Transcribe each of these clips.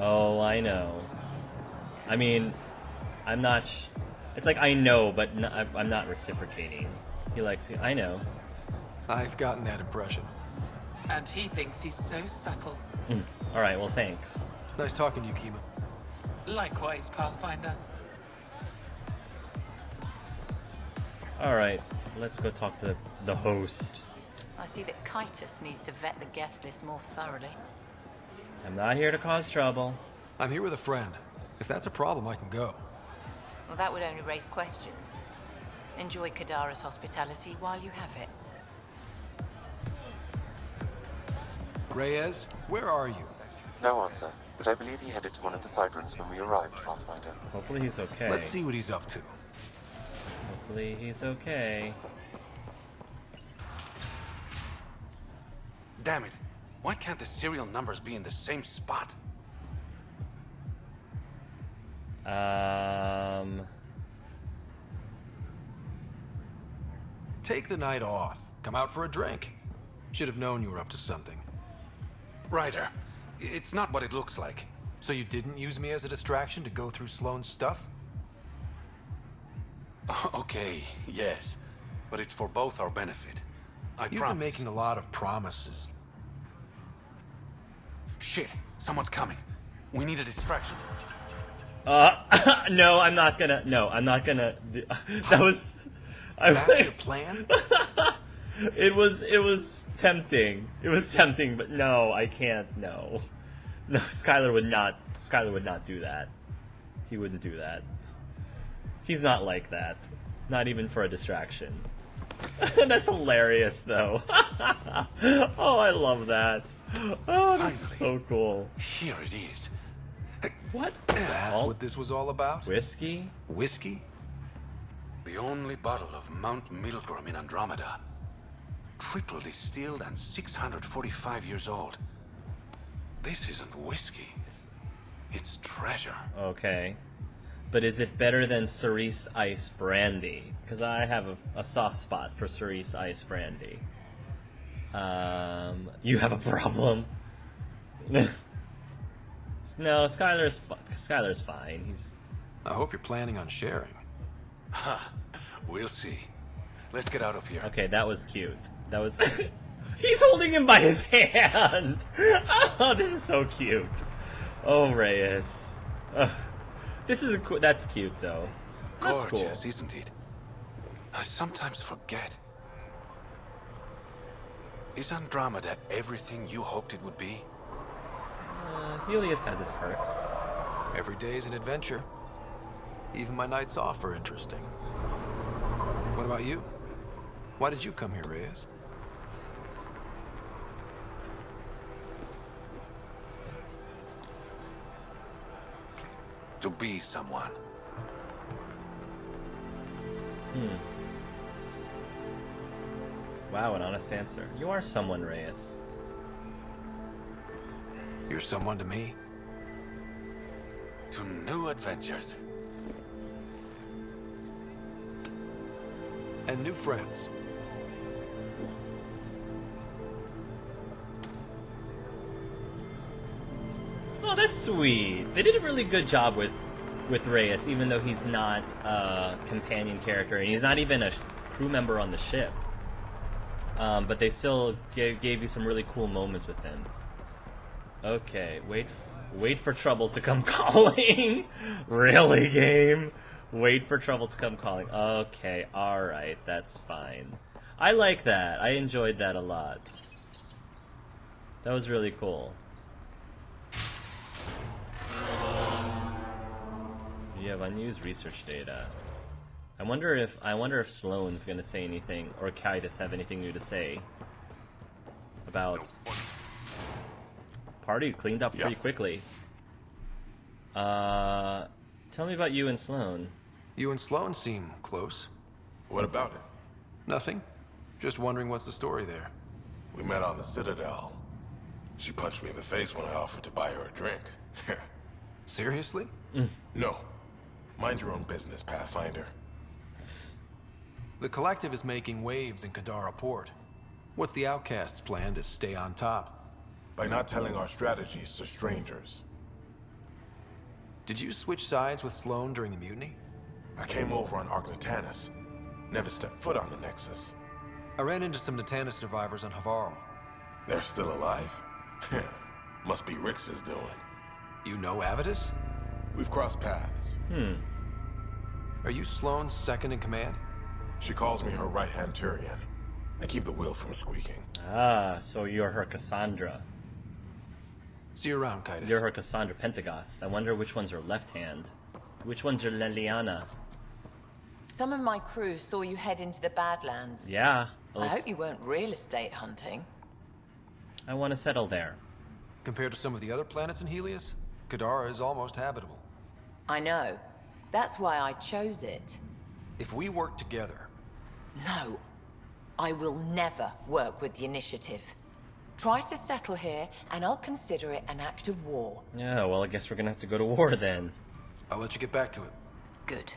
Oh, I know. I mean, I'm not... It's like, I know, but I'm not reciprocating. He likes you. I know. I've gotten that impression. And he thinks he's so subtle. Alright, well, thanks. Nice talking to you, Kima. Likewise, Pathfinder. Alright, let's go talk to the host. I see that Kitus needs to vet the guest list more thoroughly. I'm not here to cause trouble. I'm here with a friend. If that's a problem, I can go. Well, that would only raise questions. Enjoy Kadara's hospitality while you have it. Reyes, where are you? No answer, but I believe he headed to one of the side rooms when we arrived, Pathfinder. Hopefully he's okay. Let's see what he's up to. Hopefully he's okay. Damn it. Why can't the serial numbers be in the same spot? Take the night off. Come out for a drink. Should have known you were up to something. Ryder, it's not what it looks like. So you didn't use me as a distraction to go through Sloane's stuff? Okay, yes. But it's for both our benefit. I You've promise. been making a lot of promises. Shit, someone's coming. We need a distraction. No, I'm not gonna. No, I'm not gonna. That was. That's your plan? It was tempting. It was tempting, but no, I can't. No, Skyler would not. Skyler would not do that. He wouldn't do that. He's not like that. Not even for a distraction. That's hilarious, though. Oh, I love that. Oh, that's so cool. Here it is. What? That's what this was all about? Whiskey? Whiskey? The only bottle of Mount Milgram in Andromeda. Triple distilled and 645 years old. This isn't whiskey. It's treasure. Okay. But is it better than Cerise Ice Brandy? Because I have a soft spot for Cerise Ice Brandy. You have a problem? No, Skyler's fine. I hope you're planning on sharing. Ha! We'll see. Let's get out of here. Okay, that was cute. That was... He's holding him by his hand! Oh, this is so cute. Oh, Reyes. That's cute, though. That's cool. Gorgeous, isn't it? I sometimes forget. Is Andromeda everything you hoped it would be? Helios has its perks. Every day's an adventure. Even my nights off are interesting. What about you? Why did you come here, Reyes? To be someone. Wow, an honest answer. You are someone, Reyes. You're someone to me? To new adventures. And new friends. Oh, that's sweet. They did a really good job with Reyes, even though he's not a companion character, and he's not even a crew member on the ship. But they still gave you some really cool moments with him. Okay, wait for trouble to come calling. Really, game? Wait for trouble to come calling. Okay, alright, that's fine. I like that. I enjoyed that a lot. That was really cool. You have unused research data. I wonder if Sloane's gonna say anything, or Kitus have anything new to say about. Party cleaned up pretty quickly. Tell me about you and Sloane. You and Sloane seem close. What about it? Nothing. Just wondering what's the story there. We met on the Citadel. She punched me in the face when I offered to buy her a drink. Seriously? No. Mind your own business, Pathfinder. The Collective is making waves in Kadara Port. What's the Outcast's plan to stay on top? By not telling our strategies to strangers. Did you switch sides with Sloane during the mutiny? I came over on Argnatanus. Never stepped foot on the Nexus. I ran into some Natanus survivors on Havarl. They're still alive. Must be Rix's doing. You know Avitus? We've crossed paths. Are you Sloane's second in command? She calls me her right-hand Turian. I keep the wheel from squeaking. Ah, so you're her Cassandra. See you around, Kitus. You're her Cassandra Pentagast. I wonder which one's her left hand. Which one's your Leliana? Some of my crew saw you head into the Badlands. Yeah. I hope you weren't real estate hunting. I want to settle there. Compared to some of the other planets in Helios, Kadara is almost habitable. I know. That's why I chose it. If we work together... No. I will never work with the Initiative. Try to settle here, and I'll consider it an act of war. Yeah, well, I guess we're gonna have to go to war then. I'll let you get back to it. Good.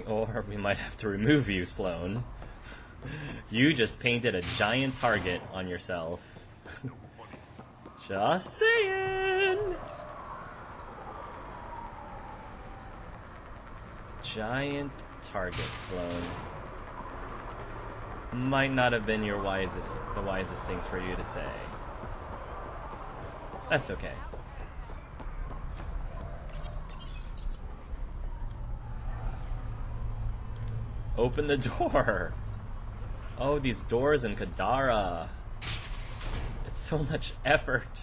Or we might have to remove you, Sloane. You just painted a giant target on yourself. Just saying! Giant target, Sloane. Might not have been the wisest thing for you to say. That's okay. Open the door! Oh, these doors in Kadara. It's so much effort.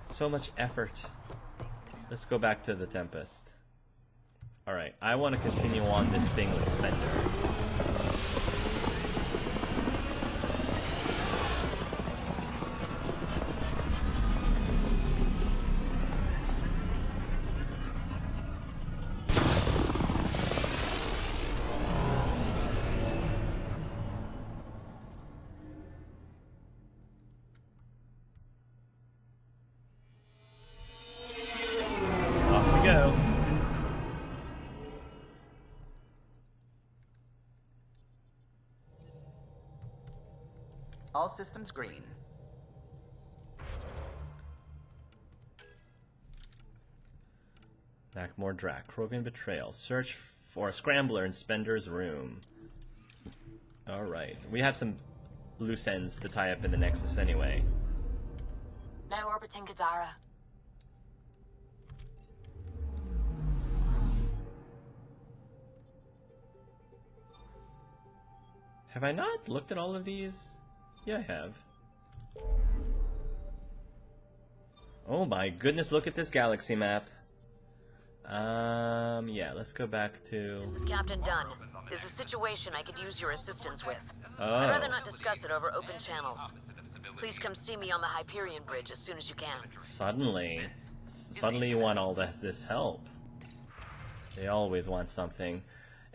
So much effort. Let's go back to the Tempest. Alright, I want to continue on this thing with Spender. Off we go. All systems green. Nakmor Drak, Krogan Betrayal. Search for a scrambler in Spender's room. Alright. We have some loose ends to tie up in the Nexus anyway. Now orbiting Kadara. Have I not looked at all of these? Yeah, I have. Oh my goodness, look at this galaxy map. Yeah, let's go back to... This is Captain Dunn. There's a situation I could use your assistance with. Oh. I'd rather not discuss it over open channels. Please come see me on the Hyperion Bridge as soon as you can. Suddenly you want all this help. They always want something.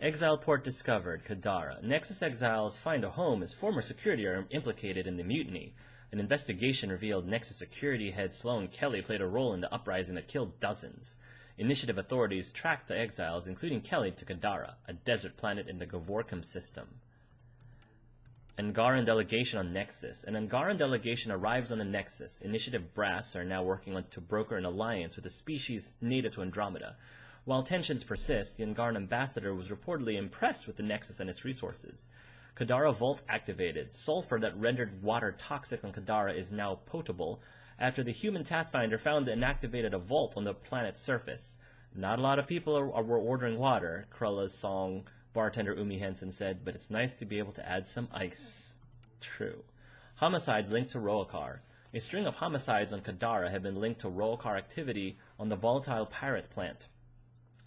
Exile port discovered, Kadara. Nexus exiles find a home as former security are implicated in the mutiny. An investigation revealed Nexus security head Sloane Kelly played a role in the uprising that killed dozens. Initiative authorities tracked the exiles, including Kelly, to Kadara, a desert planet in the Gavorkum system. Angaran delegation on Nexus. An Angaran delegation arrives on the Nexus. Initiative brass are now working to broker an alliance with a species native to Andromeda. While tensions persist, the Angaran ambassador was reportedly impressed with the Nexus and its resources. Kadara Vault activated. Sulfur that rendered water toxic on Kadara is now potable after the human Pathfinder found and activated a vault on the planet's surface. Not a lot of people were ordering water, Krulla's song bartender Umi Henson said, but it's nice to be able to add some ice. True. Homicides linked to Roakar. A string of homicides on Kadara have been linked to Roakar activity on the volatile pirate plant.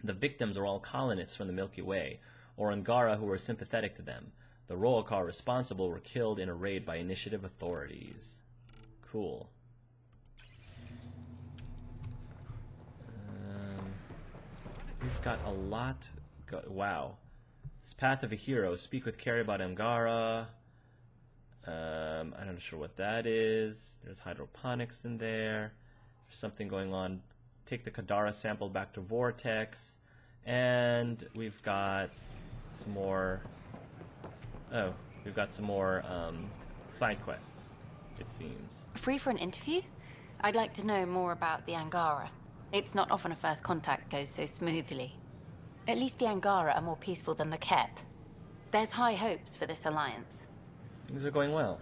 The victims are all colonists from the Milky Way, or Angara who were sympathetic to them. The Roakar responsible were killed in a raid by Initiative authorities. Cool. We've got a lot. Wow. This Path of a Hero. Speak with Carrie about Angara. I'm not sure what that is. There's hydroponics in there. There's something going on. Take the Kadara sample back to Vortex. And we've got some more... Oh, we've got some more side quests, it seems. Free for an interview? I'd like to know more about the Angara. It's not often a first contact goes so smoothly. At least the Angara are more peaceful than the Ket. There's high hopes for this alliance. Things are going well.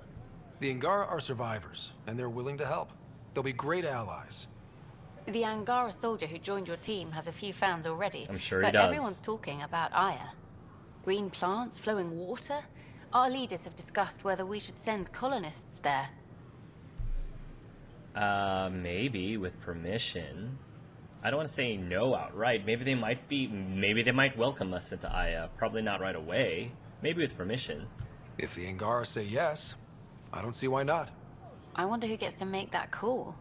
The Angara are survivors, and they're willing to help. They'll be great allies. The Angara soldier who joined your team has a few fans already. I'm sure he but does. Everyone's talking about Aya. Green plants, flowing water. Our leaders have discussed whether we should send colonists there. Maybe with permission. I don't want to say no outright. Maybe they might welcome us into Aya. Probably not right away. Maybe with permission. If the Angara say yes, I don't see why not. I wonder who gets to make that call.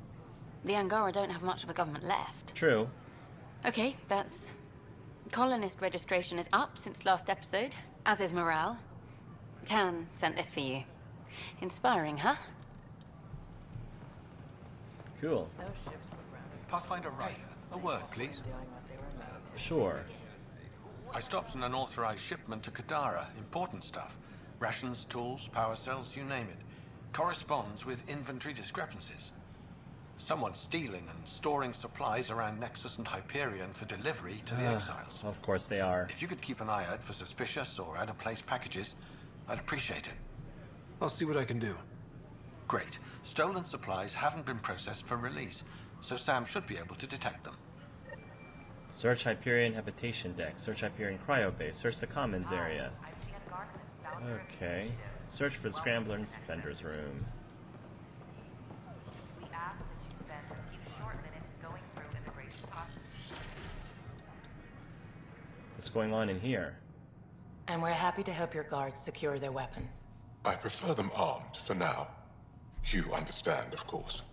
The Angara don't have much of a government left. True. Okay, that's... Colonist registration is up since last episode, as is morale. Tan sent this for you. Inspiring, huh? Cool. Pathfinder Reyes, a word, please. Sure. I stopped an unauthorized shipment to Kadara. Important stuff. Rations, tools, power cells, you name it. Corresponds with inventory discrepancies. Someone's stealing and storing supplies around Nexus and Hyperion for delivery to the exiles. Of course they are. If you could keep an eye out for suspicious or out-of-place packages, I'd appreciate it. I'll see what I can do. Great. Stolen supplies haven't been processed for release, so Sam should be able to detect them. Search Hyperion habitation deck. Search Hyperion cryobase. Search the commons area. Okay. Search for the scrambler and vendor's room. What's going on in here? And we're happy to help your guards secure their weapons. I prefer them armed for now. You understand, of course.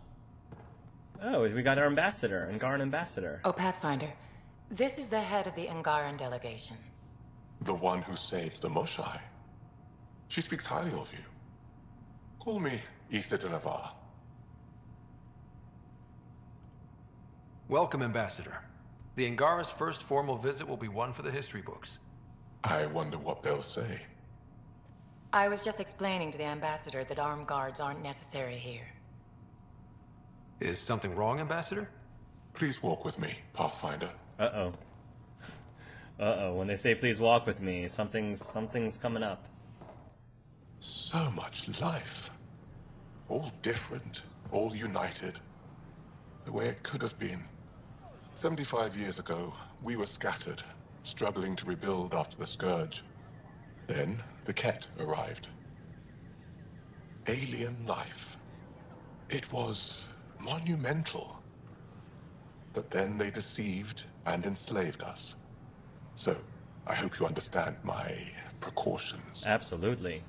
Oh, we got our ambassador, Angaran ambassador. Oh, Pathfinder, this is the head of the Angaran delegation. The one who saved the Moshai. She speaks highly of you. Call me Issa de Navarre. Welcome, Ambassador. The Angara's first formal visit will be one for the history books. I wonder what they'll say. I was just explaining to the ambassador that armed guards aren't necessary here. Is something wrong, Ambassador? Please walk with me, Pathfinder. Uh-oh. Uh-oh, when they say please walk with me, something's coming up. So much life. All different, all united. The way it could have been. 75 years ago, we were scattered, struggling to rebuild after the Scourge. Then, the Ket arrived. Alien life. It was monumental. But then they deceived and enslaved us. So, I hope you understand my precautions. Absolutely.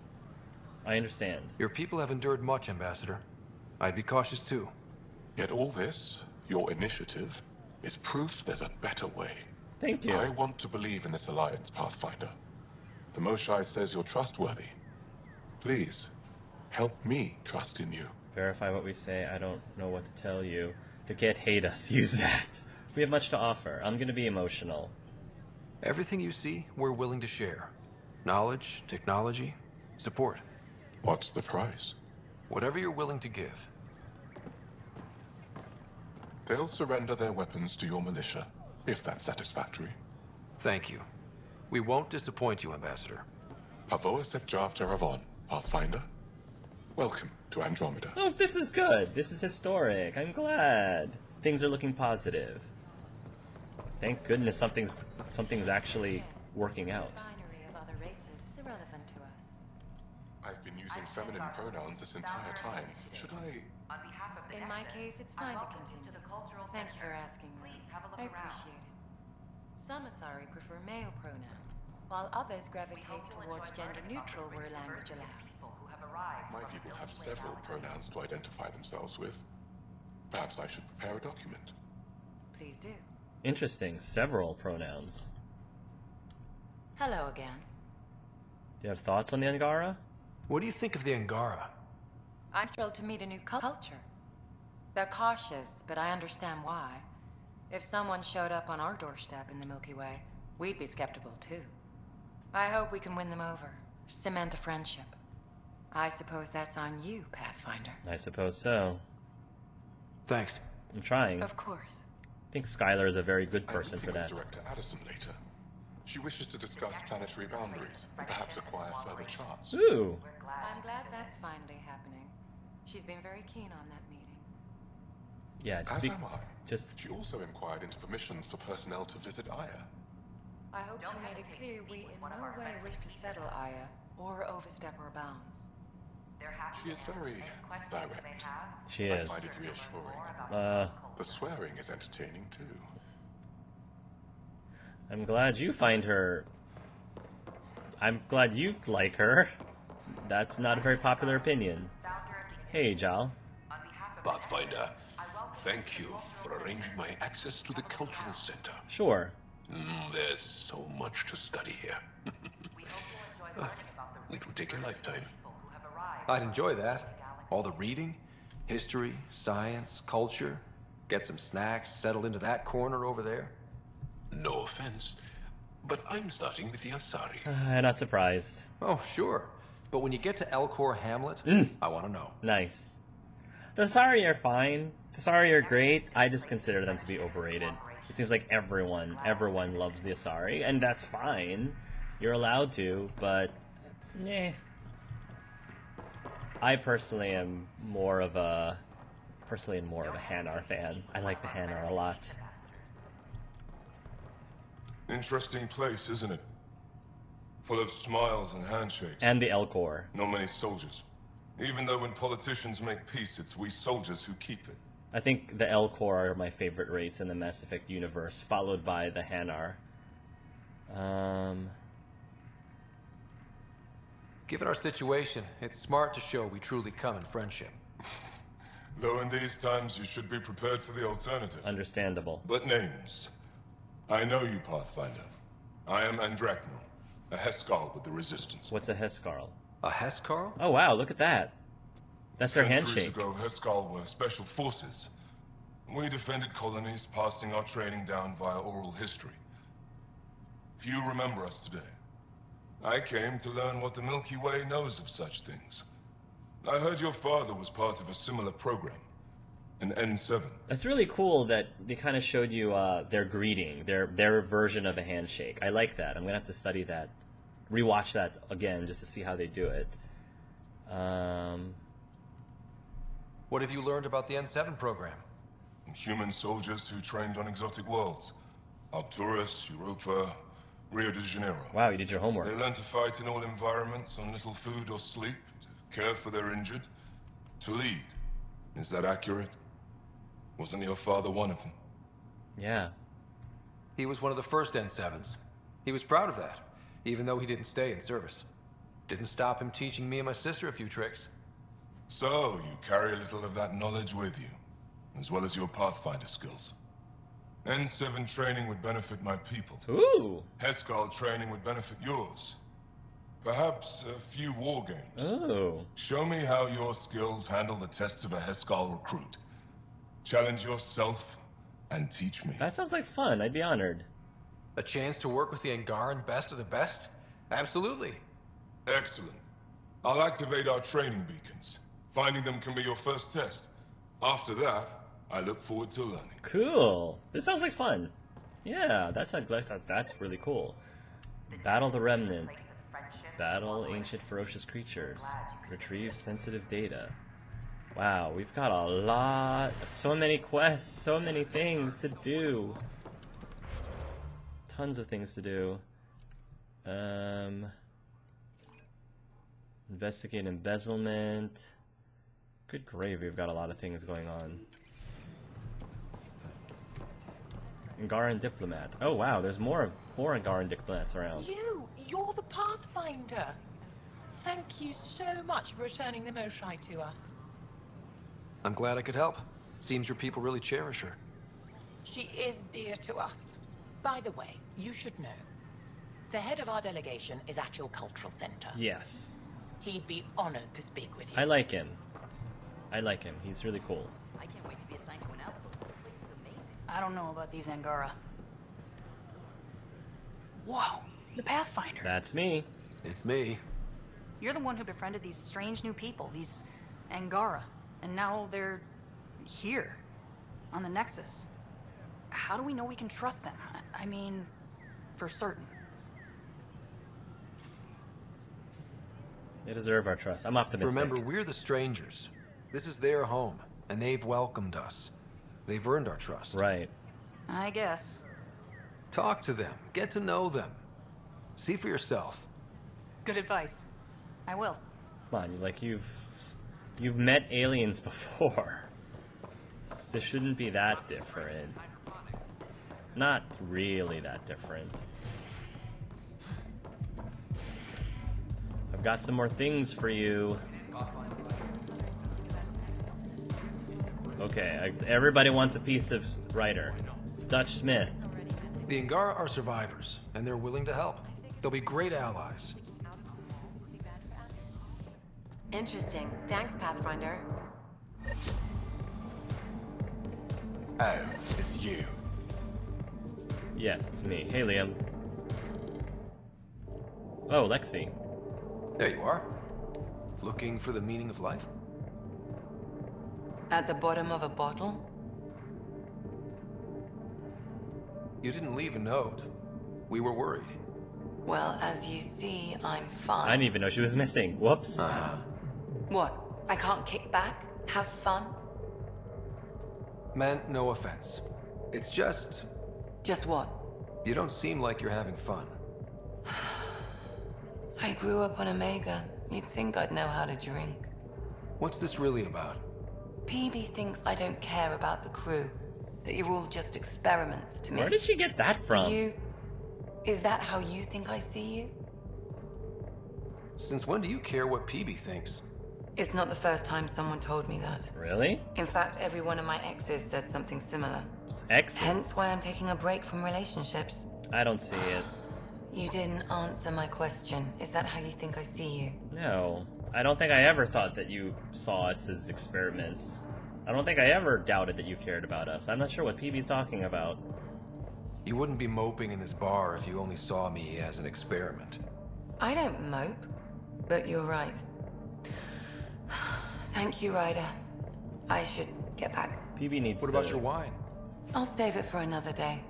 I understand. Your people have endured much, Ambassador. I'd be cautious too. Yet all this, your initiative, is proof there's a better way. Thank you. I want to believe in this alliance, Pathfinder. The Moshai says you're trustworthy. Please, help me trust in you. Verify what we say. I don't know what to tell you. The Ket hate us. Use that. We have much to offer. I'm gonna be emotional. Everything you see, we're willing to share. Knowledge, technology, support. What's the price? Whatever you're willing to give. They'll surrender their weapons to your militia, if that's satisfactory. Thank you. We won't disappoint you, Ambassador. Havoa set Jav Teravon, Pathfinder. Welcome to Andromeda. Oh, this is good. This is historic. I'm glad. Things are looking positive. Thank goodness something's actually working out. Binary of other races is irrelevant to us. I've been using feminine pronouns this entire time. Should I... In my case, it's fine to continue. Thank you for asking me. I appreciate it. Some Asari prefer male pronouns, while others gravitate towards gender-neutral where language allows. My people have several pronouns to identify themselves with. Perhaps I should prepare a document. Please do. Interesting. Several pronouns. Hello again. Do you have thoughts on the Angara? What do you think of the Angara? I'm thrilled to meet a new culture. They're cautious, but I understand why. If someone showed up on our doorstep in the Milky Way, we'd be skeptical too. I hope we can win them over, cement a friendship. I suppose that's on you, Pathfinder. I suppose so. Thanks. I'm trying. Of course. I think Skyler is a very good I'm person for meeting that. with Director Addison later. She wishes to discuss planetary boundaries and perhaps acquire further charts. Ooh. I'm glad that's finally happening. She's been very keen on that meeting. Yeah, As am I. just She also inquired into permissions for personnel to visit Aya. I hope she made it clear we in no way wish to settle Aya or overstep our bounds. She is very direct. she I is. find it reassuring. The swearing is entertaining too. I'm glad you find her. I'm glad you like her. That's not a very popular opinion. Hey, Jal. Pathfinder, thank you for arranging my access to the cultural center. Sure. There's so much to study here. It will take a lifetime. I'd enjoy that. All the reading, history, science, culture. Get some snacks, settled into that corner over there. No offense, but I'm starting with the Asari. I'm not surprised. Oh, sure. But when you get to Elcor Hamlet, I want to know. Nice. The Asari are fine. The Asari are great. I just consider them to be overrated. It seems like everyone loves the Asari, and that's fine. You're allowed to, but nah. I personally am more of a Hanar fan. I like the Hanar a lot. Interesting place, isn't it? Full of smiles and handshakes. And the Elcor. Not many soldiers. Even though when politicians make peace, it's we soldiers who keep it. I think the Elcor are my favorite race in the Mass Effect universe, followed by the Hanar. Given our situation, it's smart to show we truly come in friendship. Though in these times you should be prepared for the alternative. Understandable. But names. I know you, Pathfinder. I am Andraknor, a Heskal with the Resistance. What's a Hescarl? A Hescarl? Oh wow, look at that. That's their Centuries handshake. ago, Heskal were special forces. We defended colonies, passing our training down via oral history. Few remember us today. I came to learn what the Milky Way knows of such things. I heard your father was part of a similar program, an N7. That's really cool that they kind of showed you their greeting, their version of a handshake. I like that. I'm gonna have to study that, rewatch that again just to see how they do it. What have you learned about the N7 program? Human soldiers who trained on exotic worlds. Arcturus, Europa, Rio de Janeiro. Wow, you did your homework. They learn to fight in all environments on little food or sleep, to care for their injured, to lead. Is that accurate? Wasn't your father one of them? Yeah. He was one of the first N7s. He was proud of that, even though he didn't stay in service. Didn't stop him teaching me and my sister a few tricks. So, you carry a little of that knowledge with you, as well as your Pathfinder skills. N7 training would benefit my people. Ooh. Heskal training would benefit yours. Perhaps a few war games. Oh. Show me how your skills handle the tests of a Heskal recruit. Challenge yourself and teach me. That sounds like fun. I'd be honored. A chance to work with the Angaran best of the best? Absolutely. Excellent. I'll activate our training beacons. Finding them can be your first test. After that, I look forward to learning. Cool. This sounds like fun. Yeah, that's really cool. Battle the Remnant. Battle ancient ferocious creatures. Retrieve sensitive data. Wow, we've got a lot, so many quests, so many things to do. Tons of things to do. Investigate embezzlement. Good gravy, we've got a lot of things going on. Angaran diplomat. Oh wow, there's more Angaran diplomats around. You're the Pathfinder. Thank you so much for returning the Moshai to us. I'm glad I could help. Seems your people really cherish her. She is dear to us. By the way, you should know. The head of our delegation is at your cultural center. Yes. He'd be honored to speak with you. I like him. He's really cool. I can't wait to be assigned to an outpost. This is amazing. I don't know about these Angara. Whoa, it's the Pathfinder. That's me. It's me. You're the one who befriended these strange new people, these Angara. And now they're here, on the Nexus. how do we know we can trust them? I mean, for certain. They deserve our trust. I'm optimistic. Remember, we're the strangers. This is their home, and they've welcomed us. They've earned our trust. Right. I guess. Talk to them. Get to know them. See for yourself. Good advice. I will. Come on, like you've met aliens before. This shouldn't be that different. Not really that different. I've got some more things for you. Okay, everybody wants a piece of Ryder. Dutch Smith. The Angara are survivors, and they're willing to help. They'll be great allies. Interesting. Thanks, Pathfinder. Oh, it's you. Yes, it's me. Hey, Liam. Oh, Lexi. There you are. Looking for the meaning of life? At the bottom of a bottle? You didn't leave a note. We were worried. Well, as you see, I'm fine. I didn't even know she was missing. Whoops. What? I can't kick back? Have fun? Meant no offense. It's just... Just what? You don't seem like you're having fun. I grew up on Omega. You'd think I'd know how to drink. What's this really about? PB thinks I don't care about the crew. That you're all just experiments to me. Where did she get that from? Do you... Is that how you think I see you? Since when do you care what PB thinks? It's not the first time someone told me that. Really? In fact, every one of my exes said something similar. Exes? Hence why I'm taking a break from relationships. I don't see it. You didn't answer my question. Is that how you think I see you? No. I don't think I ever thought that you saw us as experiments. I don't think I ever doubted that you cared about us. I'm not sure what PB's talking about. You wouldn't be moping in this bar if you only saw me as an experiment. I don't mope, but you're right. Thank you, Ryder. I should get back. PB needs What about your wine? I'll save it for another day.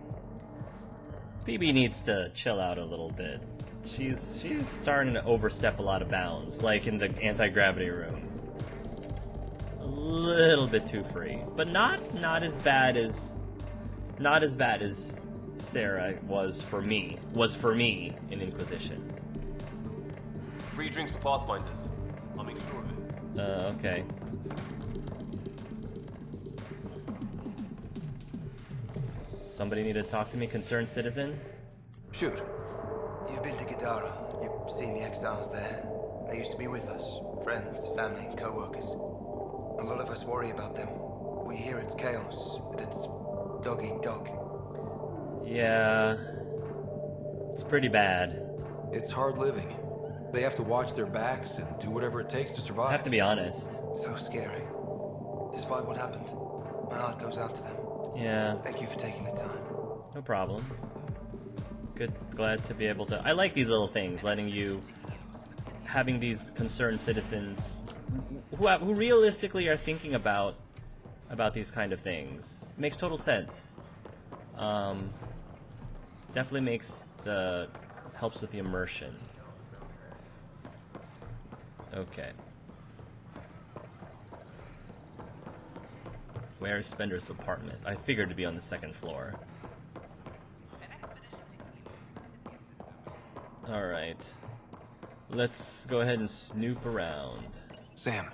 PB needs to chill out a little bit. She's starting to overstep a lot of bounds, like in the anti-gravity room. A little bit too free, but not as bad as Sarah was for me in Inquisition. Free drinks for Pathfinders. I'll make sure of it. Okay. Somebody need to talk to me, concerned citizen? Shoot. You've been to Kadara. You've seen the exiles there. They used to be with us. Friends, family, co-workers. A lot of us worry about them. We hear it's chaos, that it's dog-eat-dog. Yeah. It's pretty bad. It's hard living. They have to watch their backs and do whatever it takes to survive. I have to be honest. So scary. Despite what happened, my heart goes out to them. Yeah. Thank you for taking the time. No problem. Good, glad to be able to... I like these little things, letting you... Having these concerned citizens who realistically are thinking about these kind of things. Makes total sense. Definitely makes the... helps with the immersion. Okay. Where's Spender's apartment? I figured to be on the second floor. Alright. Let's go ahead and snoop around. Sam,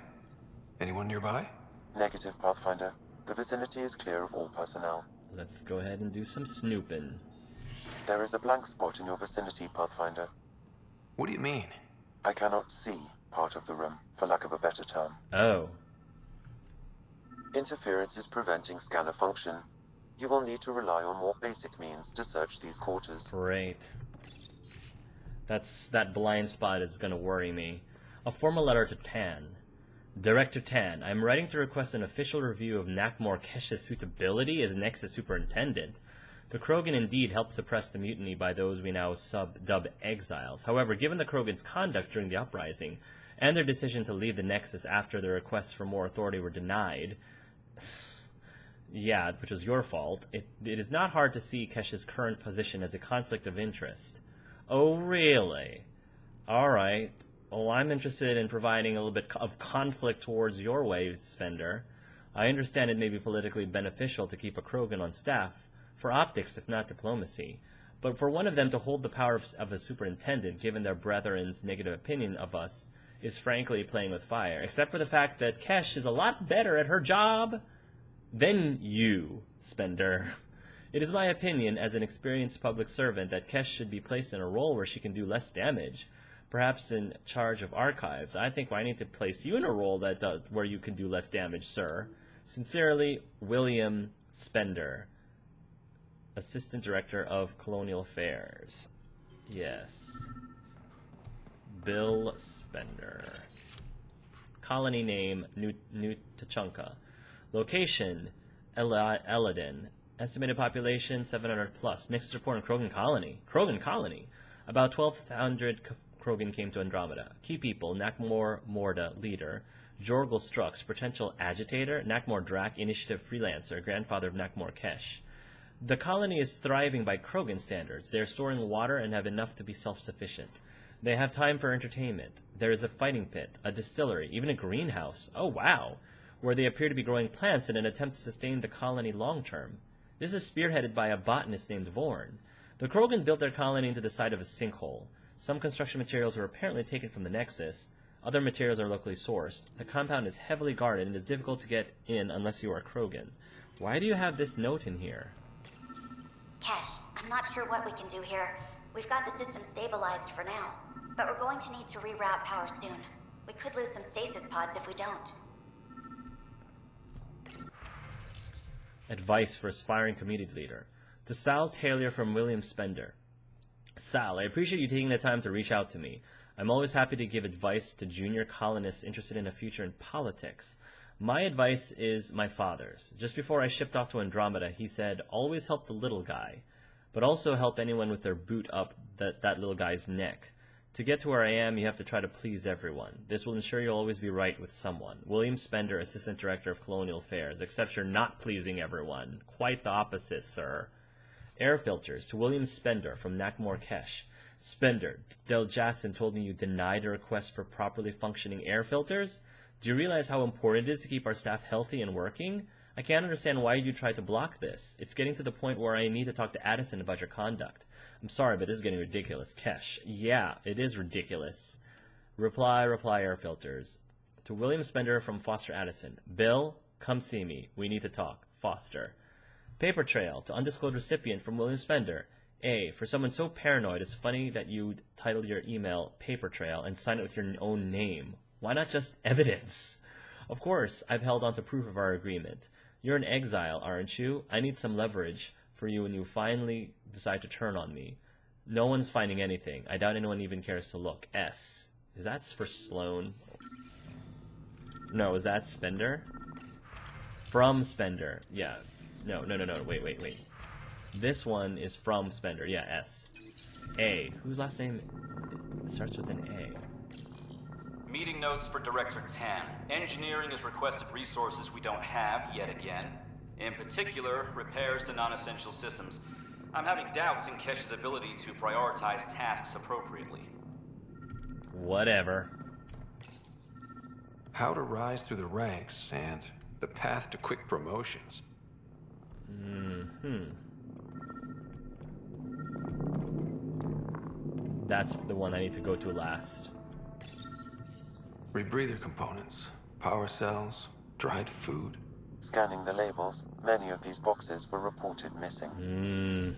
anyone nearby? Negative, Pathfinder. The vicinity is clear of all personnel. Let's go ahead and do some snooping. There is a blank spot in your vicinity, Pathfinder. What do you mean? I cannot see part of the room, for lack of a better term. Oh. Interference is preventing scanner function. You will need to rely on more basic means to search these quarters. Great. That blind spot is gonna worry me. A formal letter to Tan. Director Tan, I am writing to request an official review of Nakmor Kesh's suitability as Nexus Superintendent. The Krogan indeed helped suppress the mutiny by those we now dub exiles. However, given the Krogan's conduct during the uprising, and their decision to leave the Nexus after their requests for more authority were denied, Yeah, which was your fault. It is not hard to see Kesh's current position as a conflict of interest. Oh, really? Alright. Well, I'm interested in providing a little bit of conflict towards your way, Spender. I understand it may be politically beneficial to keep a Krogan on staff, for optics if not diplomacy, but for one of them to hold the power of a superintendent, given their brethren's negative opinion of us, is frankly playing with fire, except for the fact that Kesh is a lot better at her job than you, Spender. It is my opinion, as an experienced public servant, that Kesh should be placed in a role where she can do less damage, perhaps in charge of archives. I think I need to place you in a role where you can do less damage, sir. Sincerely, William Spender, Assistant Director of Colonial Affairs. Yes. Bill Spender. Colony name, New Tachanka. Location, Eladin. Estimated population, 700 plus. Nexus report on Krogan Colony. Krogan Colony. About 1,200 Krogan came to Andromeda. Key people, Nakmor Morda, leader. Jorgel Strux, potential agitator. Nakmor Drak, initiative freelancer, grandfather of Nakmor Kesh. The colony is thriving by Krogan standards. They are storing water and have enough to be self-sufficient. They have time for entertainment. There is a fighting pit, a distillery, even a greenhouse. Oh, wow! Where they appear to be growing plants in an attempt to sustain the colony long-term. This is spearheaded by a botanist named Vorn. The Krogan built their colony into the side of a sinkhole. Some construction materials were apparently taken from the Nexus. Other materials are locally sourced. The compound is heavily guarded and is difficult to get in unless you are Krogan. Why do you have this note in here? Kesh, I'm not sure what we can do here. We've got the system stabilized for now, but we're going to need to reroute power soon. We could lose some stasis pods if we don't. Advice for aspiring community leader. To Sal Taylor from William Spender. Sal, I appreciate you taking the time to reach out to me. I'm always happy to give advice to junior colonists interested in a future in politics. My advice is my father's. Just before I shipped off to Andromeda, he said, always help the little guy, but also help anyone with their boot up that little guy's neck. To get to where I am, you have to try to please everyone. This will ensure you'll always be right with someone. William Spender, Assistant Director of Colonial Affairs, except you're not pleasing everyone. Quite the opposite, sir. Air filters to William Spender from Nakmor Kesh. Spender, Del Jackson told me you denied a request for properly functioning air filters? Do you realize how important it is to keep our staff healthy and working? I can't understand why you tried to block this. It's getting to the point where I need to talk to Addison about your conduct. I'm sorry, but this is getting ridiculous. Kesh. Yeah, it is ridiculous. Reply, air filters. To William Spender from Foster Addison. Bill, come see me. We need to talk. Foster. Paper trail to undisclosed recipient from William Spender. A. For someone so paranoid, it's funny that you'd title your email Paper Trail and sign it with your own name. Why not just evidence? Of course, I've held on to proof of our agreement. You're in exile, aren't you? I need some leverage for you when you finally decide to turn on me. No one's finding anything. I doubt anyone even cares to look. S. Is that for Sloane? No, is that Spender? From Spender. Yeah. No. Wait. This one is from Spender. Yeah, S. A. Whose last name starts with an A? Meeting notes for Director Tan. Engineering has requested resources we don't have yet again. In particular, repairs to non-essential systems. I'm having doubts in Kesh's ability to prioritize tasks appropriately. Whatever. How to rise through the ranks and the path to quick promotions. That's the one I need to go to last. Rebreather components, power cells, dried food. Scanning the labels, many of these boxes were reported missing.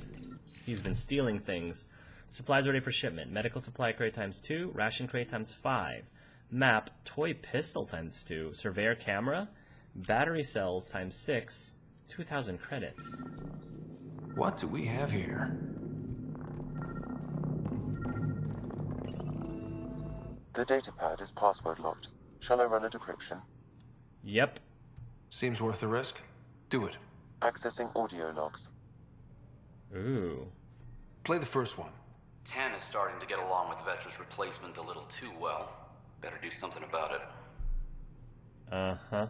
He's been stealing things. Supplies ready for shipment. Medical supply crate times 2. Ration crate times 5. Map. Toy pistol times 2. Surveyor camera. Battery cells times 6. 2,000 credits. What do we have here? The datapad is password locked. Shall I run a decryption? Yep. Seems worth the risk. Do it. Accessing audio logs. Ooh. Play the first one. Tan is starting to get along with Vetra's replacement a little too well. Better do something about it. Uh-huh.